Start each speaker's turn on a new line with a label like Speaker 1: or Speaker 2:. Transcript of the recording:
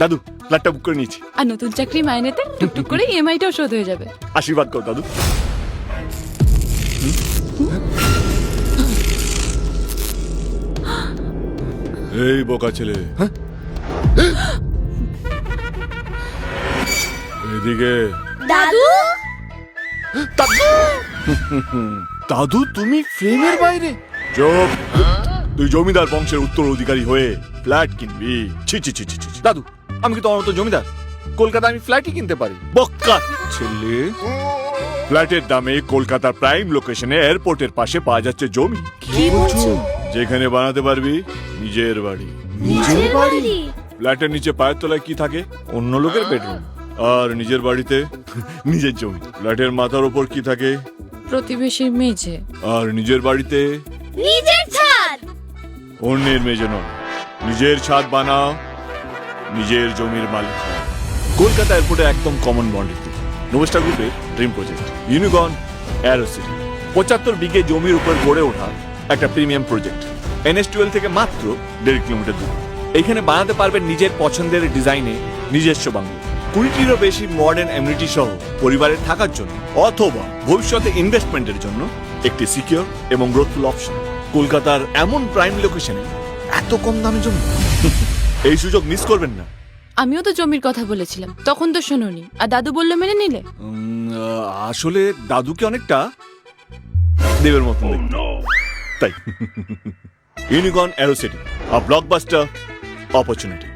Speaker 1: দাদু ফ্ল্যাটটা বুক করে নিয়েছি।
Speaker 2: আর নতুন চাকরি মাইনেতে টুকটুক করে ইএমআইটাও শোধ হয়ে যাবে।
Speaker 1: আশীর্বাদ কর দাদু। এই বোকা ছেলে, এদিকে।
Speaker 3: দাদু
Speaker 1: দাদু তুমি ফ্রেমের বাইরে? চুপ! তুই জমিদার বংশের উত্তরাধিকারী হয়ে ফ্ল্যাট কিনবি? ছি ছি ছি ছি ছি।
Speaker 4: দাদু আমি কি তোমার মতো জমিদার? কলকাতা আমি ফ্ল্যাটই কিনতে পারি।
Speaker 1: বক্কা ছেলে, ফ্ল্যাটের দামে কলকাতার প্রাইম লোকেশনে এয়ারপোর্টের পাশে পাওয়া যাচ্ছে জমি,
Speaker 3: কি বলছো?
Speaker 1: যেখানে বানাতে পারবি নিজের বাড়ি।
Speaker 3: নিজের বাড়ি?
Speaker 1: ফ্ল্যাটের নিচে পায়ের তলায় কি থাকে?
Speaker 4: অন্য লোকের বেডরুম।
Speaker 1: আর নিজের বাড়িতে নিজের জমি। ফ্ল্যাটের মাথার উপর কি থাকে?
Speaker 2: প্রতিবেশীর মেঝে।
Speaker 1: আর নিজের বাড়িতে
Speaker 3: নিজের ছাদ।
Speaker 1: অন্যের মেজে নয়, নিজের ছাদ বানাও, নিজের জমির মালিক হও। কলকাতা এয়ারপোর্টে একদম কমন বন্ডের দিকে নোভেস্টা গ্রুপের dream project unicorn arrow city, 75 বিঘে জমির উপর গড়ে ওঠা একটা প্রিমিয়াম প্রজেক্ট। NH-12 থেকে মাত্র 1.5 কিলোমিটার দূর। এখানে বানাতে পারবেন নিজের পছন্দের ডিজাইনে নিজস্ব বাংলো, 20টিরও বেশি মডার্ন এমিনিটি সহ পরিবারের থাকার জন্য অথবা ভবিষ্যতে ইনভেস্টমেন্টের জন্য একটি সিকিউর এবং গ্রোথফুল অপশন। কলকাতার এমন প্রাইম লোকেশনে এত কম দামে জমি, এই সুযোগ মিস করবেন না।
Speaker 2: আমিও তো জমির কথা বলেছিলাম, তখন তো শোনোনি। আর দাদু বললো মেনে নিলে।
Speaker 1: আসলে দাদুকে অনেকটা দেবের মতন দেখতে, তাই ইউনিকর্ন অ্যারো সিটি, আ ব্লকবাস্টার অপরচুনিটি।